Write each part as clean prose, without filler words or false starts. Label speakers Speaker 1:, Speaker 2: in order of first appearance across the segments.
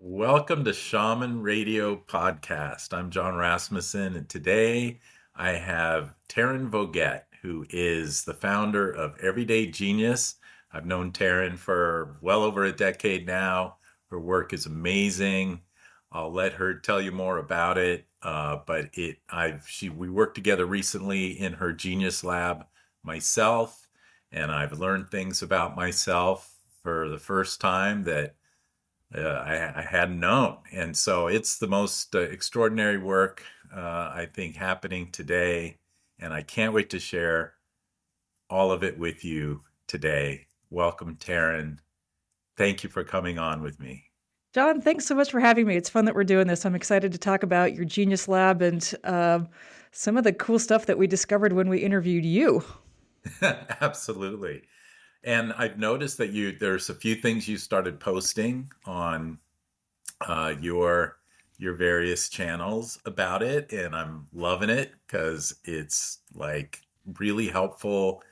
Speaker 1: Welcome to Shaman Radio Podcast. I'm Jon Rasmussen, and today I have Taryn Voget, who is the founder of Everyday Genius. I've known Taryn for well over a decade now. Her work is amazing. I'll let her tell you more about it. We worked together recently in her Genius Lab myself, and I've learned things about myself for the first time that I hadn't known. And so it's the most extraordinary work, I think, happening today. And I can't wait to share all of it with you today. Welcome, Taryn. Thank you for coming on with me.
Speaker 2: Jon, thanks so much for having me. It's fun that we're doing this. I'm excited to talk about your Genius Lab and some of the cool stuff that we discovered when we interviewed you.
Speaker 1: Absolutely. And I've noticed that there's a few things you started posting on your various channels about it, and I'm loving it because it's like really helpful.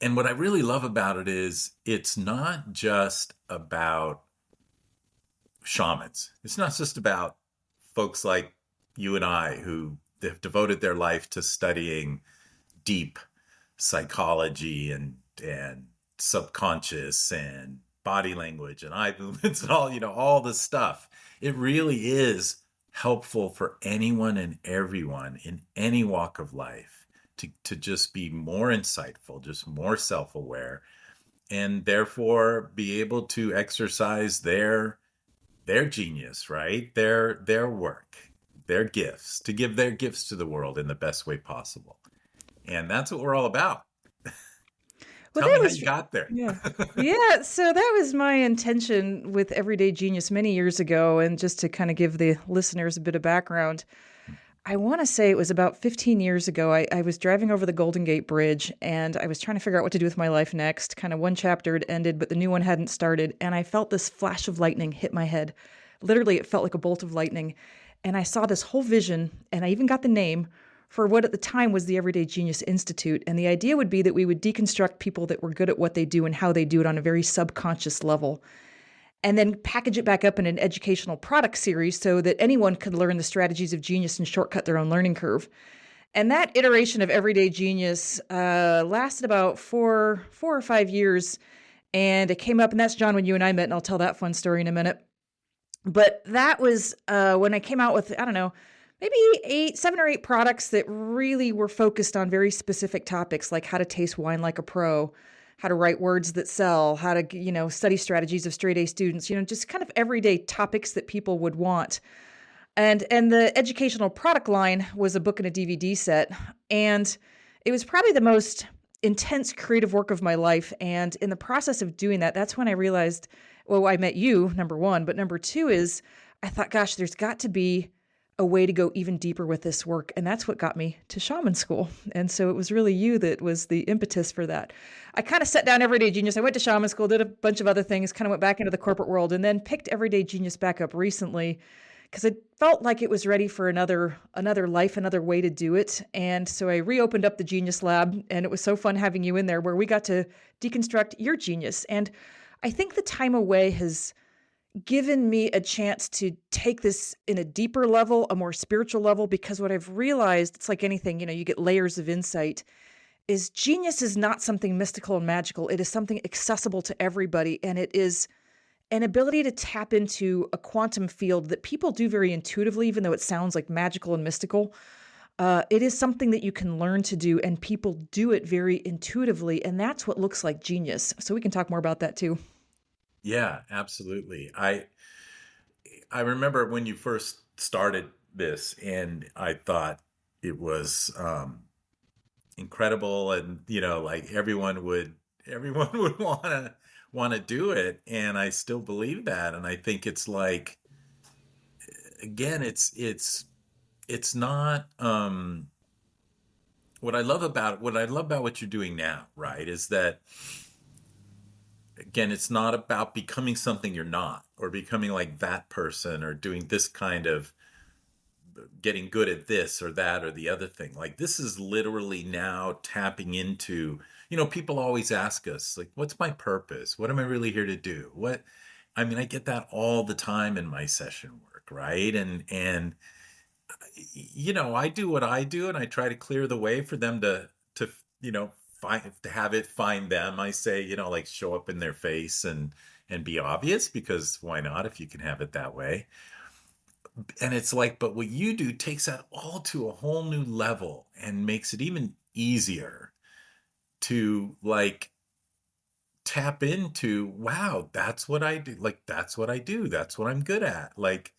Speaker 1: And what I really love about it is it's not just about shamans. It's not just about folks like you and I who have devoted their life to studying deep psychology and subconscious and body language and eye movements and all this stuff. It really is helpful for anyone and everyone in any walk of life to just be more insightful, just more self-aware, and therefore be able to exercise their genius, right? Their work, their gifts, to give their gifts to the world in the best way possible. And that's what we're all about.
Speaker 2: Well,
Speaker 1: Tell
Speaker 2: that
Speaker 1: me how
Speaker 2: was,
Speaker 1: you got there.
Speaker 2: yeah. Yeah, so that was my intention with Everyday Genius many years ago. And just to kind of give the listeners a bit of background, I want to say it was about 15 years ago. I was driving over the Golden Gate Bridge and I was trying to figure out what to do with my life next. Kind of one chapter had ended, but the new one hadn't started. And I felt this flash of lightning hit my head. Literally, it felt like a bolt of lightning. And I saw this whole vision, and I even got the name for what at the time was the Everyday Genius Institute. And the idea would be that we would deconstruct people that were good at what they do and how they do it on a very subconscious level, and then package it back up in an educational product series so that anyone could learn the strategies of genius and shortcut their own learning curve. And that iteration of Everyday Genius lasted about four or 5 years. And it came up, and that's Jon when you and I met, and I'll tell that fun story in a minute. But that was when I came out with, I don't know, maybe 7 or 8 products that really were focused on very specific topics, like how to taste wine like a pro, how to write words that sell, how to, study strategies of straight A students, just kind of everyday topics that people would want. And the educational product line was a book and a DVD set. And it was probably the most intense creative work of my life. And in the process of doing that, that's when I realized, well, I met you, number one, but number two is I thought, gosh, there's got to be a way to go even deeper with this work. And that's what got me to shaman school. And so it was really you that was the impetus for that. I kind of set down Everyday Genius. I went to shaman school, did a bunch of other things, kind of went back into the corporate world, and then picked Everyday Genius back up recently because it felt like it was ready for another life, another way to do it. And so I reopened up the Genius Lab, and it was so fun having you in there where we got to deconstruct your genius. And I think the time away has given me a chance to take this in a deeper level, a more spiritual level, because what I've realized, it's like anything, you get layers of insight, is genius is not something mystical and magical. It is something accessible to everybody. And it is an ability to tap into a quantum field that people do very intuitively, even though it sounds like magical and mystical. It is something that you can learn to do, and people do it very intuitively. And that's what looks like genius. So we can talk more about that too.
Speaker 1: Yeah, absolutely. I remember when you first started this, and I thought it was incredible, and like everyone would want to do it, and I still believe that. And I think it's like, again, it's not what I love about what you're doing now, right, is that, again, it's not about becoming something you're not, or becoming like that person, or doing this kind of getting good at this or that or the other thing. Like, this is literally now tapping into, people always ask us, like, what's my purpose? What am I really here to do? I mean, I get that all the time in my session work, right? And I do what I do, and I try to clear the way for them to find to have it find them. I say, like show up in their face and be obvious, because why not if you can have it that way? And it's like, but what you do takes that all to a whole new level and makes it even easier to like tap into, wow, that's what I do. Like, that's what I do. That's what I'm good at. Like,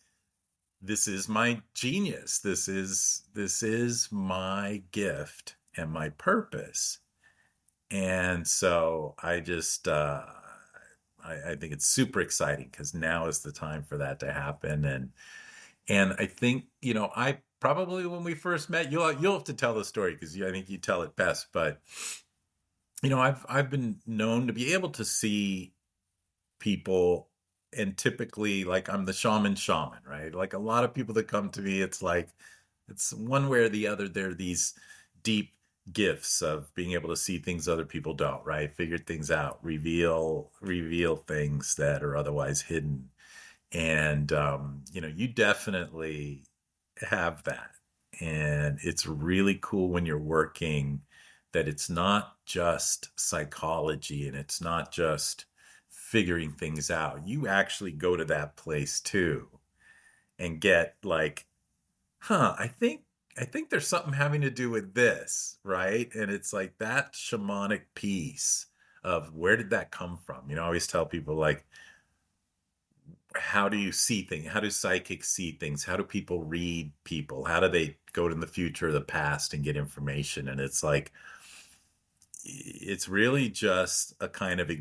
Speaker 1: this is my genius. This is my gift and my purpose. And so I just I think it's super exciting because now is the time for that to happen. And I think, I probably, when we first met, you'll have to tell the story because I think you tell it best. But I've been known to be able to see people, and typically, like, I'm the shaman, right? Like a lot of people that come to me, it's like it's one way or the other. They're these deep gifts of being able to see things other people don't, right? Figure things out, reveal things that are otherwise hidden. And you definitely have that. And it's really cool when you're working that it's not just psychology and it's not just figuring things out. You actually go to that place too and get like, I think there's something having to do with this, right? And it's like that shamanic piece of where did that come from? I always tell people, like, how do you see things? How do psychics see things? How do people read people? How do they go to the future or the past and get information? And it's like, it's really just a kind of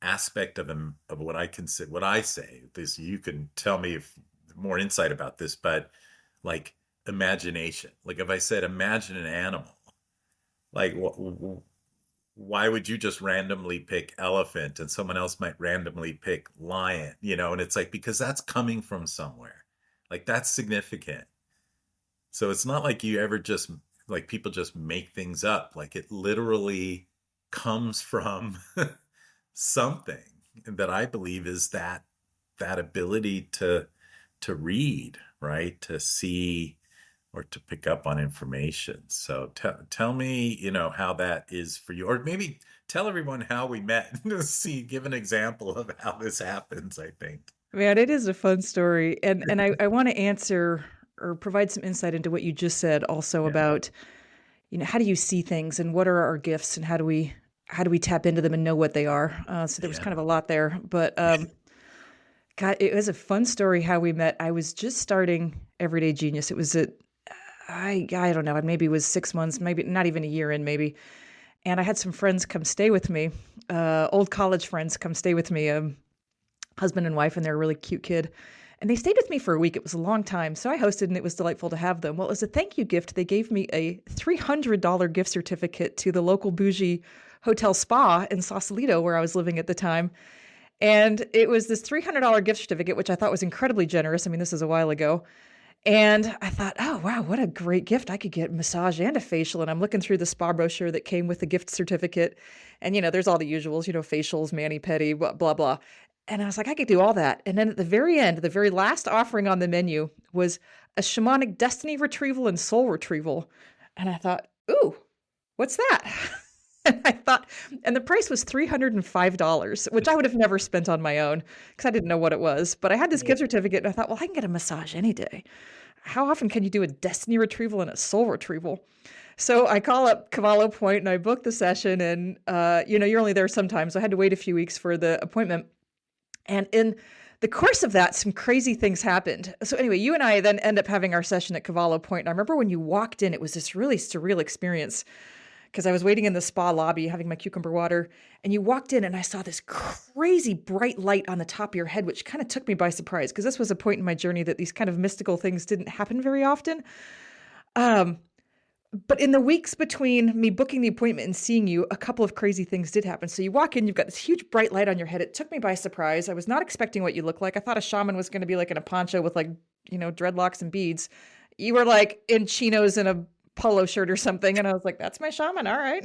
Speaker 1: aspect of what I consider, what I say. This, you can tell me if more insight about this, but like imagination. Like if I said, imagine an animal, like why would you just randomly pick elephant and someone else might randomly pick lion? And it's like, because that's coming from somewhere, like that's significant. So it's not like you ever just, like, people just make things up. Like it literally comes from something that I believe is that ability to read, right? To see or to pick up on information. So tell me, how that is for you, or maybe tell everyone how we met. See, give an example of how this happens, I think.
Speaker 2: Man, it is a fun story. And I want to answer or provide some insight into what you just said also
Speaker 1: Yeah.
Speaker 2: about, how do you see things and what are our gifts and how do we tap into them and know what they are? So there was kind
Speaker 1: Yeah.
Speaker 2: of a lot there, but God, it was a fun story how we met. I was just starting Everyday Genius. It was I don't know, maybe it was 6 months, maybe not even a year in, maybe. And I had some friends come stay with me, old college friends come stay with me, husband and wife, and they're a really cute kid. And they stayed with me for a week. It was a long time. So I hosted and it was delightful to have them. Well, as a thank you gift, they gave me a $300 gift certificate to the local bougie hotel spa in Sausalito, where I was living at the time. And it was this $300 gift certificate, which I thought was incredibly generous. I mean, this is a while ago. And I thought, oh, wow, what a great gift. I could get a massage and a facial. And I'm looking through the spa brochure that came with the gift certificate. And, there's all the usuals, facials, mani-pedi, blah, blah, blah. And I was like, I could do all that. And then at the very end, the very last offering on the menu was a shamanic destiny retrieval and soul retrieval. And I thought, ooh, what's that? And I thought, and the price was $305, which I would have never spent on my own because I didn't know what it was. But I had this gift certificate and I thought, well, I can get a massage any day. How often can you do a destiny retrieval and a soul retrieval? So I call up Cavallo Point and I book the session. And, you're only there sometimes. So I had to wait a few weeks for the appointment. And in the course of that, some crazy things happened. So anyway, you and I then end up having our session at Cavallo Point. And I remember when you walked in, it was this really surreal experience because I was waiting in the spa lobby having my cucumber water, and you walked in and I saw this crazy bright light on the top of your head, which kind of took me by surprise because this was a point in my journey that these kind of mystical things didn't happen very often. But in the weeks between me booking the appointment and seeing you, a couple of crazy things did happen. So you walk in, you've got this huge bright light on your head. It took me by surprise. I was not expecting what you look like. I thought a shaman was going to be like in a poncho with like, dreadlocks and beads. You were like in chinos and a polo shirt or something. And I was like, that's my shaman. All right.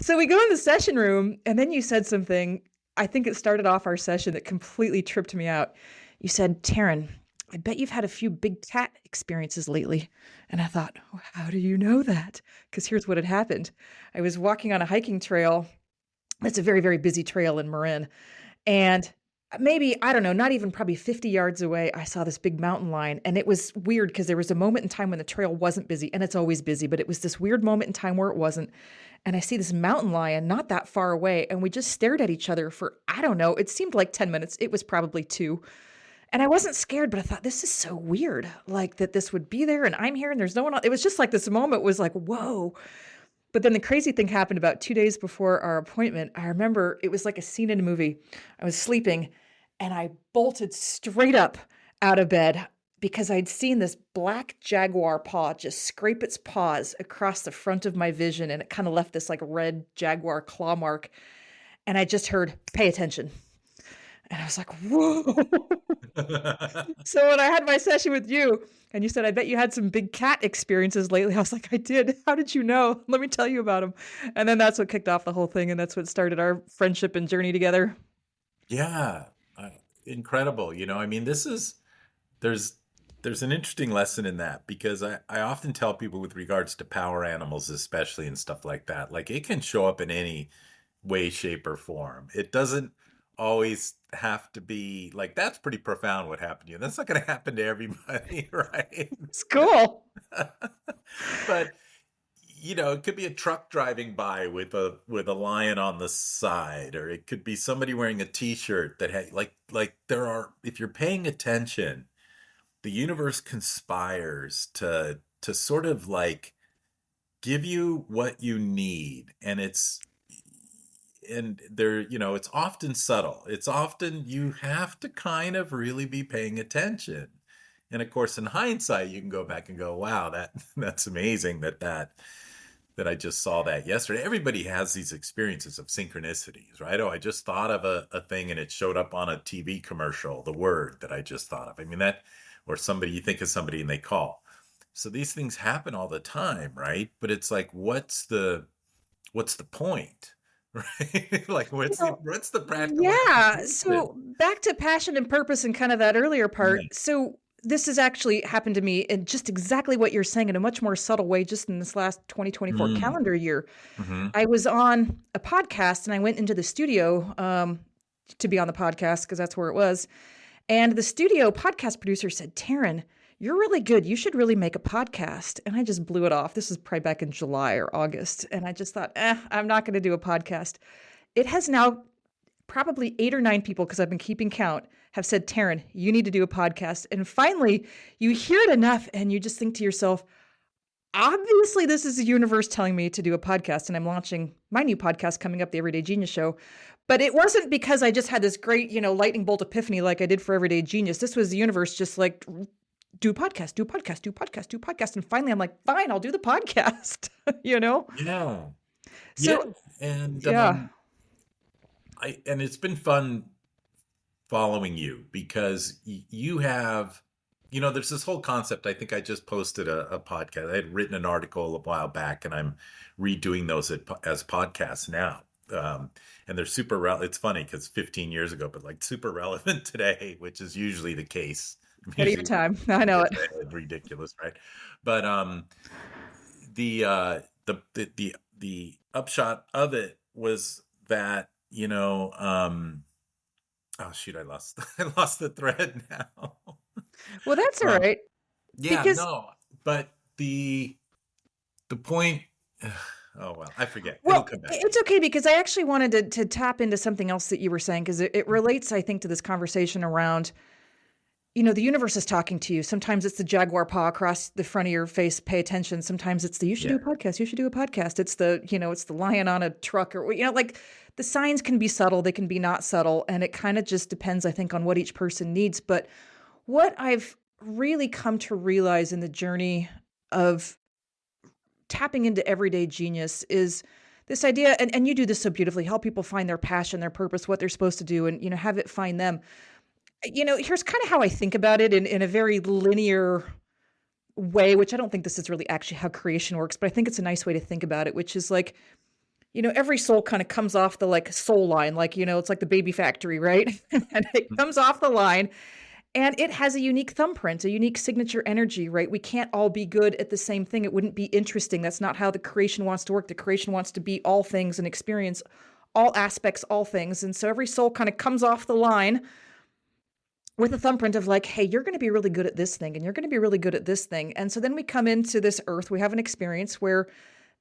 Speaker 2: So we go in the session room and then you said something I think it started off our session that completely tripped me out. You said, Taryn, I bet you've had a few big cat experiences lately. And I thought, oh, how do you know that? Because here's what had happened. I was walking on a hiking trail. It's a very, very busy trail in Marin. And maybe, I don't know, not even probably 50 yards away, I saw this big mountain lion. And it was weird because there was a moment in time when the trail wasn't busy, and it's always busy, but it was this weird moment in time where it wasn't. And I see this mountain lion not that far away. And we just stared at each other for, I don't know, it seemed like 10 minutes. It was probably two. And I wasn't scared, but I thought, this is so weird, like that this would be there and I'm here and there's no one else. It was just like this moment was like, whoa. But then the crazy thing happened about 2 days before our appointment. I remember it was like a scene in a movie. I was sleeping and I bolted straight up out of bed because I'd seen this black jaguar paw just scrape its paws across the front of my vision. And it kind of left this like red jaguar claw mark. And I just heard, pay attention. And I was like, whoa. So when I had my session with you and you said, I bet you had some big cat experiences lately, I was like, I did. How did you know? Let me tell you about them. And then that's what kicked off the whole thing. And that's what started our friendship and journey together.
Speaker 1: Yeah, incredible. I mean, there's there's an interesting lesson in that because I often tell people with regards to power animals, especially and stuff like that, like it can show up in any way, shape, or form. It doesn't always have to be like that's pretty profound what happened to you. That's not going to happen to everybody, right?
Speaker 2: It's cool.
Speaker 1: But it could be a truck driving by with a lion on the side, or it could be somebody wearing a t-shirt that had like there are if you're paying attention, the universe conspires to sort of like give you what you need, and it's often subtle. It's often you have to kind of really be paying attention. And of course, in hindsight, you can go back and go, wow, that's amazing that I just saw that yesterday. Everybody has these experiences of synchronicities, right? Oh, I just thought of a thing and it showed up on a TV commercial, the word that I just thought of. I mean, or somebody, you think of somebody and they call. So these things happen all the time, right? But it's like, what's the point? Right? Like, what's the practical
Speaker 2: Yeah.
Speaker 1: application?
Speaker 2: So back to passion and purpose and kind of that earlier part.
Speaker 1: Yeah.
Speaker 2: So this has actually happened to me in just exactly what you're saying in a much more subtle way, just in this last 2024
Speaker 1: Mm.
Speaker 2: calendar year.
Speaker 1: Hmm.
Speaker 2: I was on a podcast and I went into the studio to be on the podcast because that's where it was. And the studio podcast producer said, Taryn, you're really good. You should really make a podcast. And I just blew it off. This is probably back in July or August. And I just thought, I'm not going to do a podcast. It has now probably 8 or 9 people, because I've been keeping count, have said, Taryn, you need to do a podcast. And finally, you hear it enough and you just think to yourself, obviously, this is the universe telling me to do a podcast. And I'm launching my new podcast coming up, the Everyday Genius Show. But it wasn't because I just had this great, lightning bolt epiphany like I did for Everyday Genius. This was the universe just like, do a podcast, do a podcast, do a podcast, do a podcast. And finally, I'm like, fine, I'll do the podcast,
Speaker 1: Yeah. Yeah.
Speaker 2: So,
Speaker 1: And
Speaker 2: yeah.
Speaker 1: and it's been fun following you because you have, there's this whole concept. I think I just posted a podcast. I had written an article a while back and I'm redoing those as podcasts now. And they're super relevant. It's funny because 15 years ago, but like super relevant today, which is usually the case.
Speaker 2: Ahead of your
Speaker 1: Usually
Speaker 2: time. I know it.
Speaker 1: ridiculous, right? But the the upshot of it was that oh shoot, I lost I lost the thread now.
Speaker 2: Well, that's all
Speaker 1: Um,
Speaker 2: right.
Speaker 1: yeah,
Speaker 2: Because,
Speaker 1: no, but the point. Oh well, I forget. It'll
Speaker 2: well,
Speaker 1: come back to
Speaker 2: it's okay because I actually wanted to tap into something else that you were saying because it relates, I think, to this conversation around, the universe is talking to you. Sometimes it's the jaguar paw across the front of your face. Pay attention. Sometimes it's the, you should
Speaker 1: me.
Speaker 2: do
Speaker 1: Yeah.
Speaker 2: a podcast. You should do a podcast. It's it's the lion on a truck or, like the signs can be subtle. They can be not subtle. And it kind of just depends, I think, on what each person needs. But what I've really come to realize in the journey of tapping into everyday genius is this idea, and you do this so beautifully, help people find their passion, their purpose, what they're supposed to do, and, have it find them. Here's kind of how I think about it in a very linear way, which I don't think this is really actually how creation works, but I think it's a nice way to think about it, which is like, every soul kind of comes off the like soul line, like, it's like the baby factory, right? And it comes off the line and it has a unique thumbprint, a unique signature energy, right? We can't all be good at the same thing. It wouldn't be interesting. That's not how the creation wants to work. The creation wants to be all things and experience all aspects, all things. And so every soul kind of comes off the line with a thumbprint of like, hey, you're going to be really good at this thing and you're going to be really good at this thing. And so then we come into this earth, we have an experience where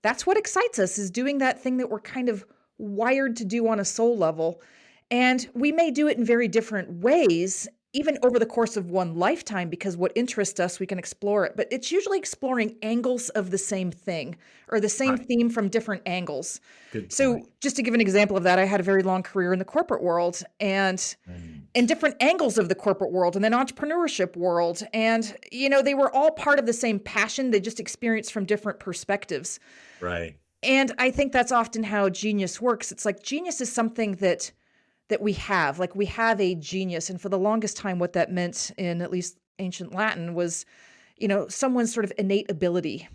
Speaker 2: that's what excites us, is doing that thing that we're kind of wired to do on a soul level. And we may do it in very different ways, even over the course of one lifetime, because what interests us, we can explore it. But it's usually exploring angles of the same thing or the same
Speaker 1: Right.
Speaker 2: theme from different angles.
Speaker 1: Good
Speaker 2: So,
Speaker 1: point.
Speaker 2: just to give an example of that, I had a very long career in the corporate world and in
Speaker 1: Right.
Speaker 2: different angles of the corporate world and then entrepreneurship world. And, they were all part of the same passion. They just experienced from different perspectives.
Speaker 1: Right.
Speaker 2: And I think that's often how genius works. It's like genius is something that we have. Like we have a genius. And for the longest time, what that meant in at least ancient Latin was, someone's sort of innate ability.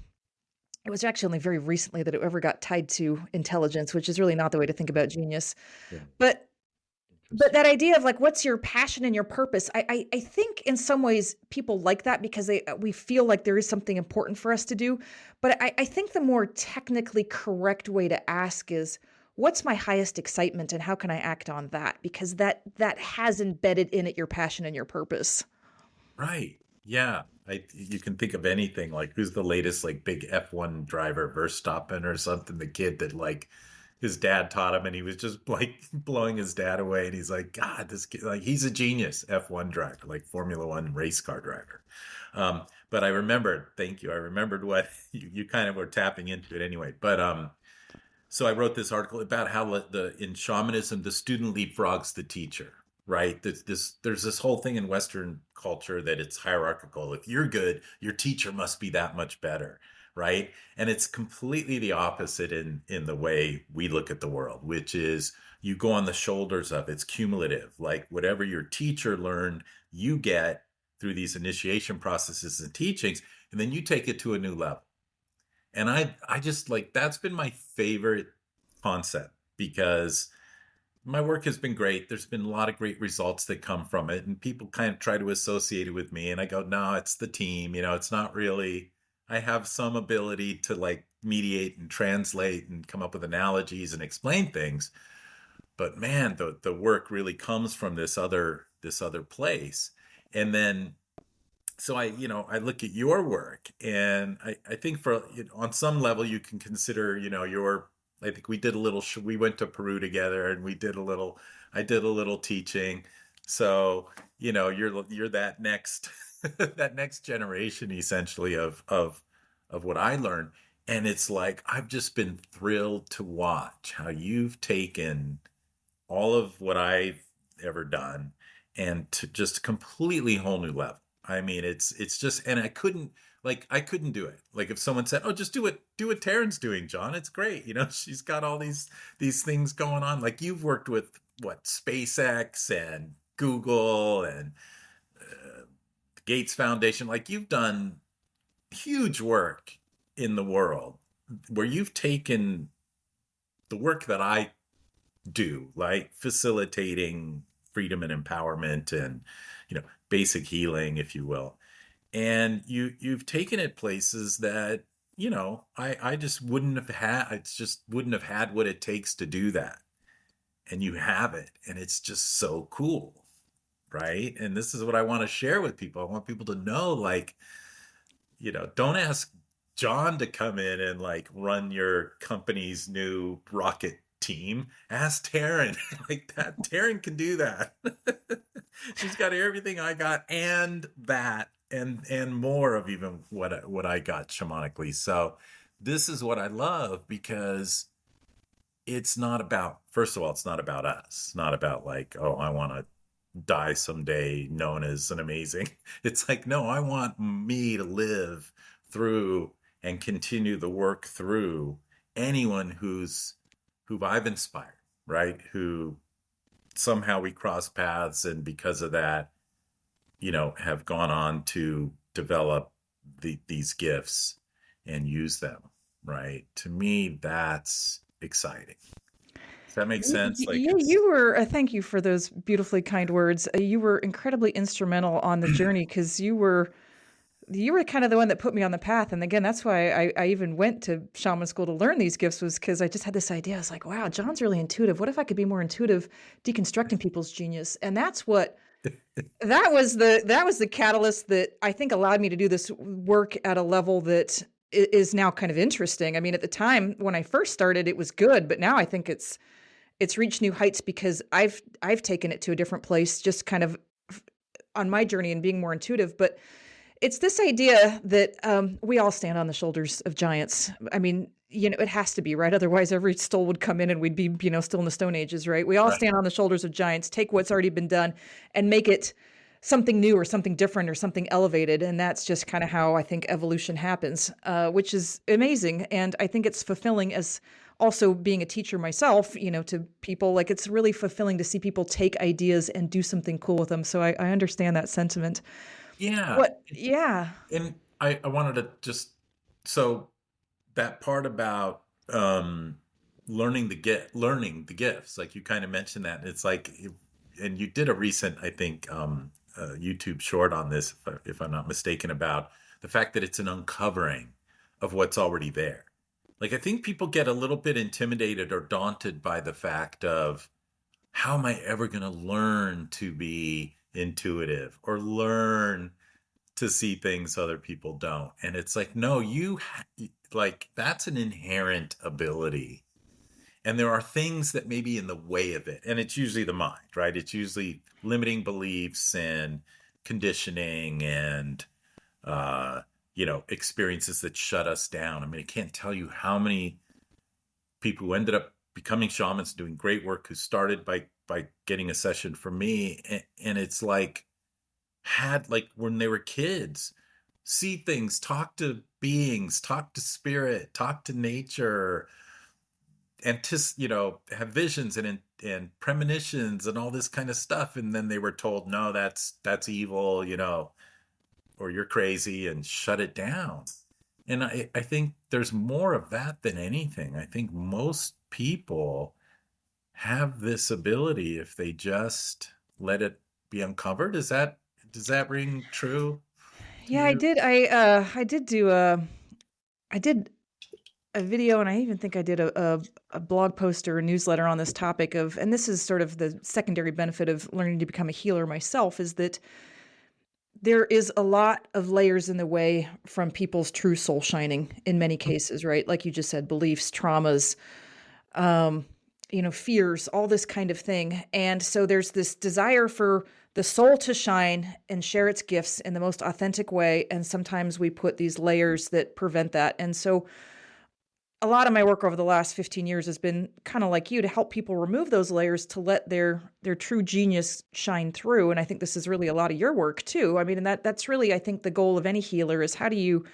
Speaker 2: It was actually only very recently that it ever got tied to intelligence, which is really not the way to think about genius.
Speaker 1: Yeah.
Speaker 2: But but
Speaker 1: Interesting.
Speaker 2: that idea of like what's your passion and your purpose, I think in some ways people like that because we feel like there is something important for us to do. But I think the more technically correct way to ask is what's my highest excitement and how can I act on that? Because that has embedded in it your passion and your purpose.
Speaker 1: Right. Yeah. You can think of anything like who's the latest like big F1 driver, Verstappen or something, the kid that like his dad taught him and he was just like blowing his dad away. And he's like, God, this kid, like he's a genius F1 driver, like Formula One race car driver. But I remembered, thank you. I remembered what you kind of were tapping into it anyway. But so I wrote this article about how in shamanism the student leapfrogs the teacher, right? There's this whole thing in Western culture that it's hierarchical. If you're good, your teacher must be that much better, right? And it's completely the opposite in the way we look at the world, which is you go on the shoulders of it's cumulative. Like whatever your teacher learned, you get through these initiation processes and teachings, and then you take it to a new level. And I just like that's been my favorite concept because my work has been great. There's been a lot of great results that come from it, and people kind of try to associate it with me. And I go, no, it's the team. It's not really. I have some ability to like mediate and translate and come up with analogies and explain things, but man, the work really comes from this other place. And then so I look at your work and I think for on some level you can consider your I think we did a little we went to Peru together and we did a little I did a little teaching, so you're that next that next generation essentially of what I learned. And it's like I've just been thrilled to watch how you've taken all of what I've ever done and to just completely whole new level. I mean, it's just, and I couldn't do it. Like if someone said, "Oh, just do what Taryn's doing, John. It's great." She's got all these things going on. Like you've worked with what SpaceX and Google and Gates Foundation. Like you've done huge work in the world where you've taken the work that I do, like facilitating freedom and empowerment and basic healing, if you will. And you've taken it places that I just wouldn't have had. I just wouldn't have had what it takes to do that. And you have it, and it's just so cool, right? And this is what I want to share with people. I want people to know, like, don't ask John to come in and like run your company's new rocket team. Ask Taryn. Like that. Taryn can do that. She's got everything I got and that and more of even what I got shamanically. So this is what I love because it's not about, first of all, it's not about us. It's not about like, oh, I want to die someday known as an amazing. It's like, no, I want me to live through and continue the work through anyone who I've inspired, right? Who somehow we cross paths and because of that, have gone on to develop these gifts and use them, right? To me, that's exciting. Does that make sense? Like
Speaker 2: Yeah,
Speaker 1: it's
Speaker 2: you were. Thank you for those beautifully kind words. You were incredibly instrumental on the journey because you were kind of the one that put me on the path. And again, that's why I even went to shaman school to learn these gifts, was because I just had this idea. I was like, wow, John's really intuitive. What if I could be more intuitive, deconstructing people's genius? And that was the catalyst that I think allowed me to do this work at a level that is now kind of interesting. I mean, at the time when I first started, it was good, but now I think it's reached new heights because I've taken it to a different place, just kind of on my journey and being more intuitive. But it's this idea that we all stand on the shoulders of giants. I mean, it has to be, right? Otherwise, every stole would come in and we'd be, still in the Stone Ages, right? We all
Speaker 1: right.
Speaker 2: stand on the shoulders of giants, take what's already been done and make it something new or something different or something elevated. And that's just kind of how I think evolution happens, which is amazing. And I think it's fulfilling as also being a teacher myself, to people. Like, it's really fulfilling to see people take ideas and do something cool with them. So I understand that sentiment.
Speaker 1: Yeah.
Speaker 2: What? Yeah.
Speaker 1: And I wanted to just, so that part about learning the gifts, like you kind of mentioned that. It's like, and you did a recent, I think, YouTube short on this, if I'm not mistaken, about the fact that it's an uncovering of what's already there. Like, I think people get a little bit intimidated or daunted by the fact of, how am I ever going to learn to be intuitive or learn to see things other people don't? And it's like, no, like, that's an inherent ability. And there are things that may be in the way of it. And it's usually the mind, right? It's usually limiting beliefs and conditioning and, experiences that shut us down. I mean, I can't tell you how many people who ended up becoming shamans, doing great work, who started by getting a session from me. And it's like, had, like, when they were kids, see things, talk to beings, talk to spirit, talk to nature, have visions and premonitions and all this kind of stuff. And then they were told, no, that's evil, or you're crazy, and shut it down. And I think there's more of that than anything. I think most people have this ability if they just let it be uncovered. Does that ring true to
Speaker 2: Yeah, I
Speaker 1: you?
Speaker 2: did. I did a video, and I even think I did a blog post or a newsletter on this topic of, and this is sort of the secondary benefit of learning to become a healer myself, is that there is a lot of layers in the way from people's true soul shining in many cases, right? Like you just said, beliefs, traumas, um, fears, all this kind of thing. And so there's this desire for the soul to shine and share its gifts in the most authentic way. And sometimes we put these layers that prevent that. And so a lot of my work over the last 15 years has been kind of like you, to help people remove those layers to let their true genius shine through. And I think this is really a lot of your work too. I mean, and that's really, I think, the goal of any healer is, how do you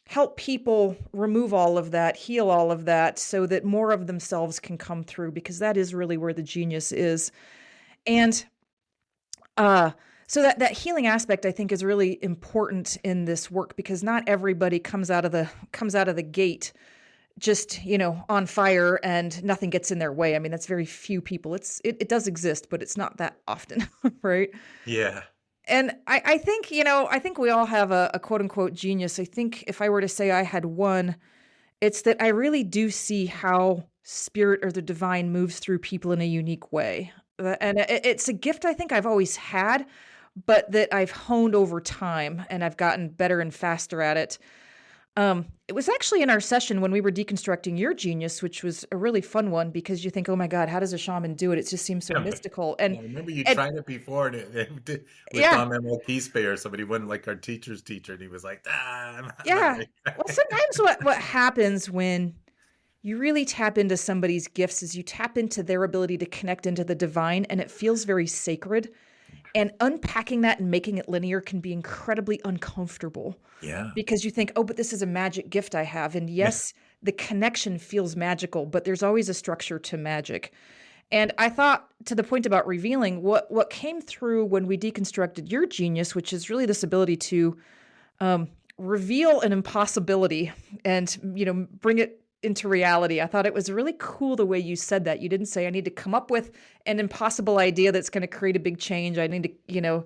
Speaker 2: help people remove all of that, heal all of that, so that more of themselves can come through, because that is really where the genius is. And uh so that healing aspect, I think, is really important in this work, because not everybody comes out of the gate just, on fire and nothing gets in their way. I mean, that's very few people. It does exist, but it's not that often, right?
Speaker 1: Yeah.
Speaker 2: And I think, I think we all have a quote unquote genius. I think if I were to say I had one, it's that I really do see how spirit or the divine moves through people in a unique way. And it's a gift I think I've always had, but that I've honed over time, and I've gotten better and faster at it. It was actually in our session when we were deconstructing your genius, which was a really fun one, because you think, oh my God, how does a shaman do it? It just seems so
Speaker 1: Yeah.
Speaker 2: mystical.
Speaker 1: I remember you
Speaker 2: And
Speaker 1: tried it before, and with
Speaker 2: yeah,
Speaker 1: MLP Spay or somebody, went like our teacher's teacher, and he was like, I'm not
Speaker 2: yeah.
Speaker 1: ready.
Speaker 2: Well, sometimes what happens when you really tap into somebody's gifts is you tap into their ability to connect into the divine, and it feels very sacred. And unpacking that and making it linear can be incredibly uncomfortable,
Speaker 1: Yeah.
Speaker 2: because you think, oh, but this is a magic gift I have. And yes, the connection feels magical, but there's always a structure to magic. And I thought, to the point about revealing, what came through when we deconstructed your genius, which is really this ability to reveal an impossibility and, bring it into reality. I thought it was really cool the way you said that. You didn't say, I need to come up with an impossible idea that's going to create a big change. I need to,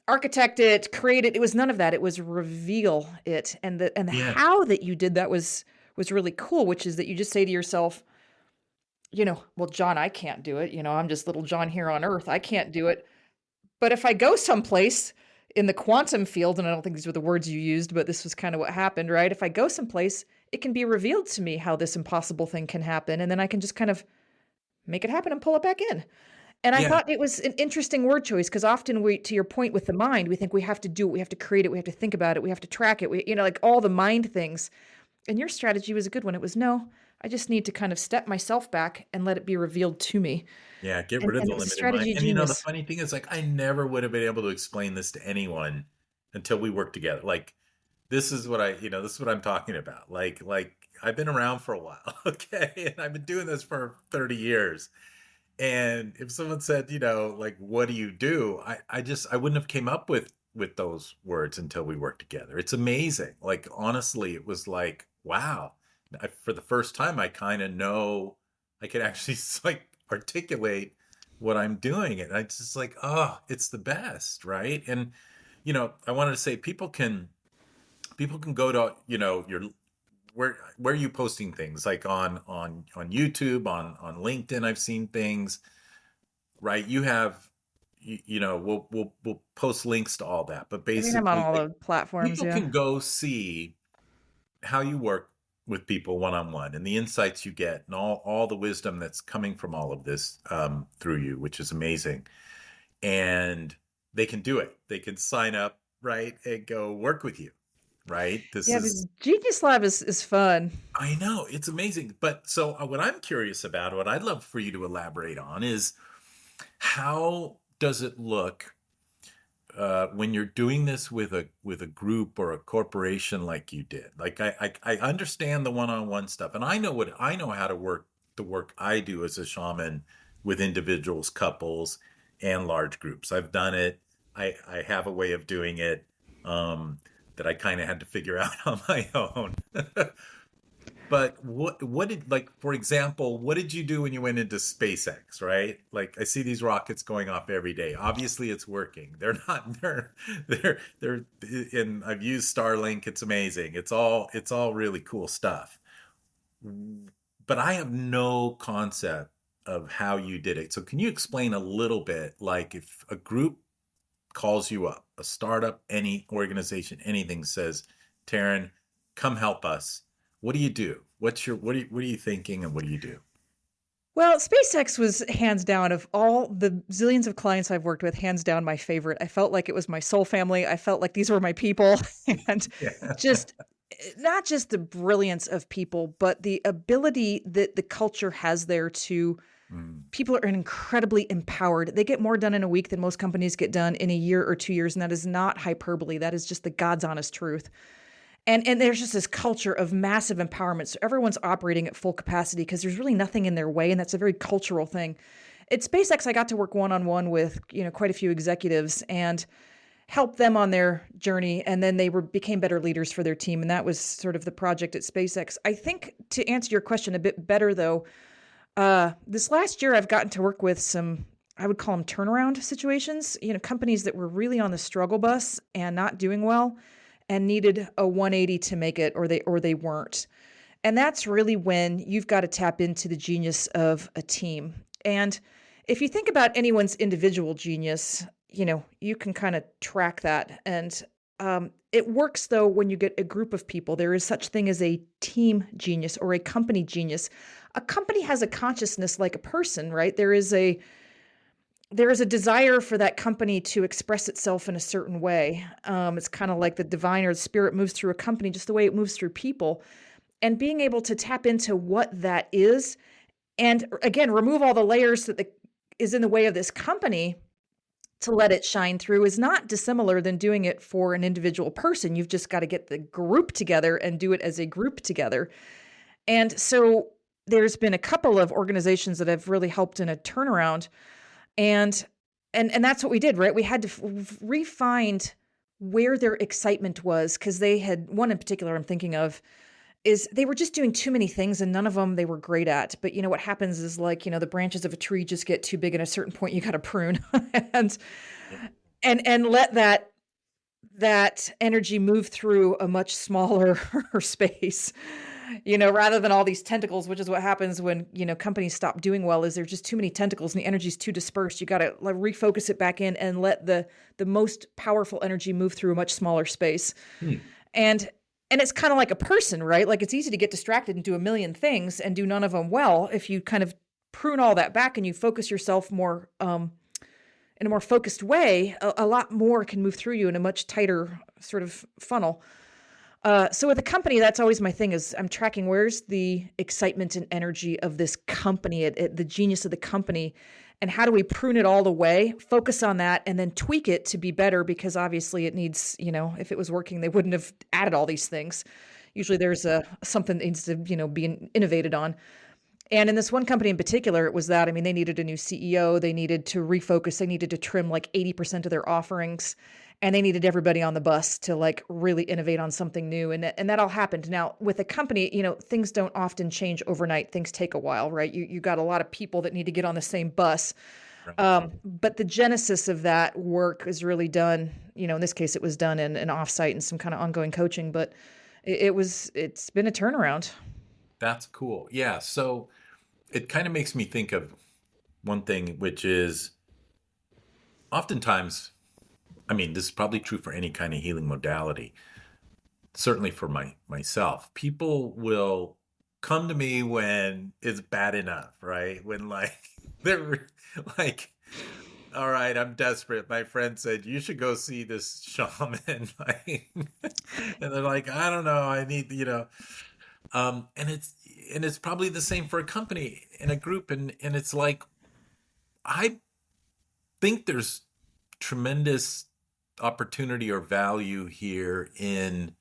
Speaker 2: architect it, create it. It was none of that. It was reveal it. And the
Speaker 1: Yeah.
Speaker 2: how that you did that was really cool, which is that you just say to yourself, well, John, I can't do it. I'm just little John here on earth. I can't do it. But if I go someplace in the quantum field, and I don't think these were the words you used, but this was kind of what happened, right? If I go someplace, it can be revealed to me how this impossible thing can happen. And then I can just kind of make it happen and pull it back in. And I
Speaker 1: Yeah.
Speaker 2: thought it was an interesting word choice because often to your point with the mind, we think we have to do it, we have to create it, we have to think about it, we have to track it, like all the mind things. And your strategy was a good one. It was no, I just need to kind of step myself back and let it be revealed to me.
Speaker 1: Yeah, get
Speaker 2: And,
Speaker 1: rid of
Speaker 2: and
Speaker 1: the
Speaker 2: it was a
Speaker 1: limited mind.
Speaker 2: strategy
Speaker 1: And the
Speaker 2: genius.
Speaker 1: funny thing is, like, I never would have been able to explain this to anyone until we worked together. Like, this is what I'm talking about. Like I've been around for a while, okay, and I've been doing this for 30 years. And if someone said, like, what do you do? I wouldn't have came up with those words until we worked together. It's amazing. Like, honestly, it was like, wow. For the first time, I kind of know I could actually like articulate what I'm doing. And I just like, oh, it's the best, right? And I wanted to say people can go to your where are you posting things like on YouTube, on LinkedIn. I've seen things, right? You have we'll post links to all that, but
Speaker 2: I think I'm on
Speaker 1: basically,
Speaker 2: all
Speaker 1: like,
Speaker 2: the platforms.
Speaker 1: people
Speaker 2: Yeah.
Speaker 1: can go see how you work with people one on one and the insights you get and all the wisdom that's coming from all of this through you, which is amazing. And they can do it. They can sign up, right, and go work with you, right? This
Speaker 2: Yeah.
Speaker 1: is
Speaker 2: The Genius Lab is fun.
Speaker 1: I know it's amazing. But so what I'm curious about, what I'd love for you to elaborate on is how does it look when you're doing this with a group or a corporation like you did? Like I understand the one-on-one stuff, and I know how to work the work I do as a shaman with individuals, couples, and large groups. I've done it. I have a way of doing it that I kind of had to figure out on my own. But what did, like, for example, what did you do when you went into SpaceX, right? Like, I see these rockets going off every day. Obviously it's working. They're not they're and I've used Starlink. It's amazing. It's all really cool stuff. But I have no concept of how you did it. So can you explain a little bit, like, if a group calls you up, a startup, any organization, anything, says, Taryn, come help us. What do you do? What are you thinking and what do you do?
Speaker 2: Well, SpaceX was hands down of all the zillions of clients I've worked with, hands down my favorite. I felt like it was my soul family. I felt like these were my people. And
Speaker 1: Yeah.
Speaker 2: just not just the brilliance of people, but the ability that the culture has there to
Speaker 1: Mm,
Speaker 2: people are incredibly empowered. They get more done in a week than most companies get done in a year or 2 years. And that is not hyperbole. That is just the God's honest truth. And there's just this culture of massive empowerment. So everyone's operating at full capacity because there's really nothing in their way. And that's a very cultural thing. At SpaceX, I got to work one-on-one with, quite a few executives and help them on their journey. And then they became better leaders for their team. And that was sort of the project at SpaceX. I think to answer your question a bit better, though, this last year I've gotten to work with some, I would call them turnaround situations, companies that were really on the struggle bus and not doing well and needed a 180 to make it, or they weren't. And that's really when you've got to tap into the genius of a team. And if you think about anyone's individual genius, you can kind of track that. And it works though when you get a group of people. There is such thing as a team genius or a company genius. A company has a consciousness like a person, right? There is a desire for that company to express itself in a certain way. It's kind of like the divine or the spirit moves through a company, just the way it moves through people. And being able to tap into what that is, and again, remove all the layers is in the way of this company to let it shine through is not dissimilar than doing it for an individual person. You've just got to get the group together and do it as a group together. And so there's been a couple of organizations that have really helped in a turnaround. And that's what we did, right? We had to refine where their excitement was because they had one in particular I'm thinking of. is they were just doing too many things and none of them they were great at. But what happens is like, the branches of a tree just get too big, at a certain point you got to prune and
Speaker 1: Yeah.
Speaker 2: and let that energy move through a much smaller space, rather than all these tentacles, which is what happens when, companies stop doing well, is there's just too many tentacles and the energy's too dispersed. You got to like refocus it back in and let the most powerful energy move through a much smaller space.
Speaker 1: Hmm.
Speaker 2: And and it's kind of like a person, right? Like it's easy to get distracted and do a million things and do none of them well. If you kind of prune all that back and you focus yourself more in a more focused way, a lot more can move through you in a much tighter sort of funnel. So with a company, that's always my thing is I'm tracking where's the excitement and energy of this company, the genius of the company, and how do we prune it all away, focus on that, and then tweak it to be better because obviously it needs, if it was working, they wouldn't have added all these things. Usually there's something that needs to, be innovated on. And in this one company in particular, it was that. I mean, they needed a new CEO. They needed to refocus. They needed to trim like 80% of their offerings. And they needed everybody on the bus to like really innovate on something new. And that all happened. Now, with a company, things don't often change overnight. Things take a while, right? You got a lot of people that need to get on the same bus.
Speaker 1: Right.
Speaker 2: But the genesis of that work is really done, in this case, it was done in an offsite and some kind of ongoing coaching. But it's been a turnaround.
Speaker 1: That's cool. Yeah. So it kind of makes me think of one thing, which is oftentimes, I mean, this is probably true for any kind of healing modality. Certainly for myself, people will come to me when it's bad enough, right? When like they're like, all right, I'm desperate. My friend said you should go see this shaman, like, and they're like, I don't know, I need, and it's probably the same for a company and a group, and it's like I think there's tremendous opportunity or value here in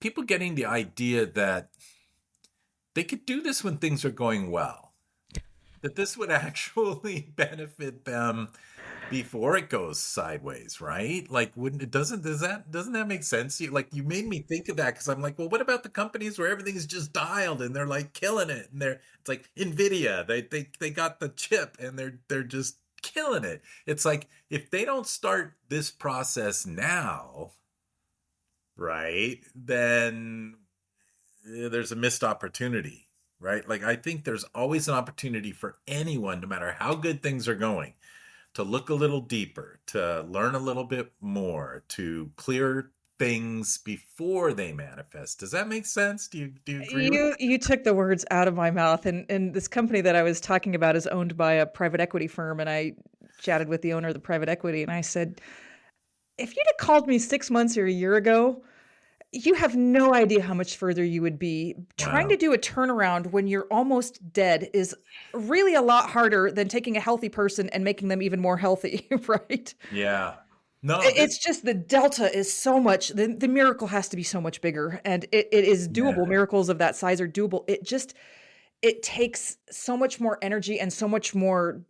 Speaker 1: people getting the idea that they could do this when things are going well, that this would actually benefit them before it goes sideways, right? Like, wouldn't it doesn't that make sense? You made me think of that because I'm like, well, what about the companies where everything is just dialed and they're like killing it, and it's like Nvidia, they got the chip and they're just killing it. It's like if they don't start this process now, right, then there's a missed opportunity, right? Like I think there's always an opportunity for anyone, no matter how good things are going, to look a little deeper, to learn a little bit more, to clear things before they manifest. Does that make sense? Do you agree with
Speaker 2: You took the words out of my mouth, and this company that I was talking about is owned by a private equity firm, and I chatted with the owner of the private equity, and I said, if you'd have called me 6 months or a year ago, you have no idea how much further you would be. Trying to
Speaker 1: Wow.
Speaker 2: do a turnaround when you're almost dead is really a lot harder than taking a healthy person and making them even more healthy, right?
Speaker 1: Yeah. No,
Speaker 2: It's just the delta is so much, the miracle has to be so much bigger, and it is doable.
Speaker 1: yeah.
Speaker 2: Miracles of that size are doable. It takes so much more energy and so much more,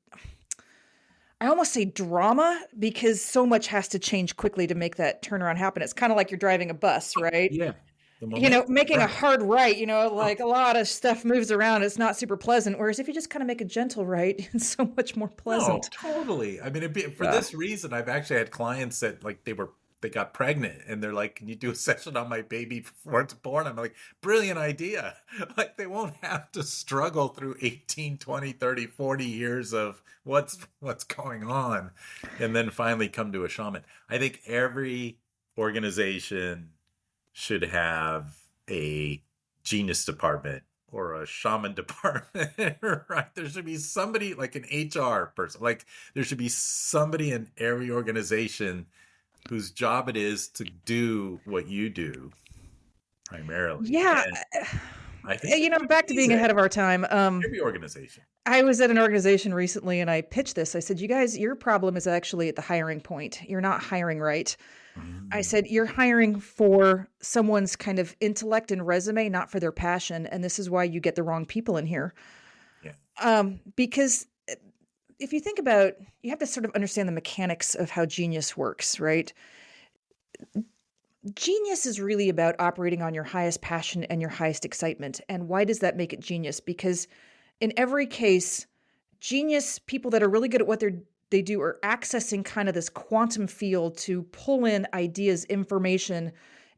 Speaker 2: I almost say drama, because so much has to change quickly to make that turnaround happen. It's kind of like you're driving a bus, right?
Speaker 1: Yeah. The momentum,
Speaker 2: Making a
Speaker 1: right.
Speaker 2: hard right,
Speaker 1: Oh,
Speaker 2: like a lot of stuff moves around. It's not super pleasant. Whereas if you just kind of make a gentle right, it's so much more
Speaker 1: no,
Speaker 2: pleasant.
Speaker 1: totally. I mean, for
Speaker 2: Yeah.
Speaker 1: this reason, I've actually had clients that like they got pregnant and they're like, "Can you do a session on my baby before it's born?" I'm like, "Brilliant idea." Like they won't have to struggle through 18, 20, 30, 40 years of what's going on and then finally come to a shaman. I think every organization should have a genius department or a shaman department, right? There should be somebody like an HR person. Like there should be somebody in every organization whose job it is to do what you do primarily.
Speaker 2: Yeah.
Speaker 1: And I think it's
Speaker 2: Back to being
Speaker 1: amazing.
Speaker 2: ahead of our time.
Speaker 1: Every organization.
Speaker 2: I was at an organization recently and I pitched this. I said, you guys, your problem is actually at the hiring point. You're not hiring right. I
Speaker 1: Mm,
Speaker 2: said, you're hiring for someone's kind of intellect and resume, not for their passion. And this is why you get the wrong people in here.
Speaker 1: yeah.
Speaker 2: Because if you think about, you have to sort of understand the mechanics of how genius works, right? Genius is really about operating on your highest passion and your highest excitement. And why does that make it genius? Because in every case, genius people that are really good at what they do are accessing kind of this quantum field to pull in ideas, information,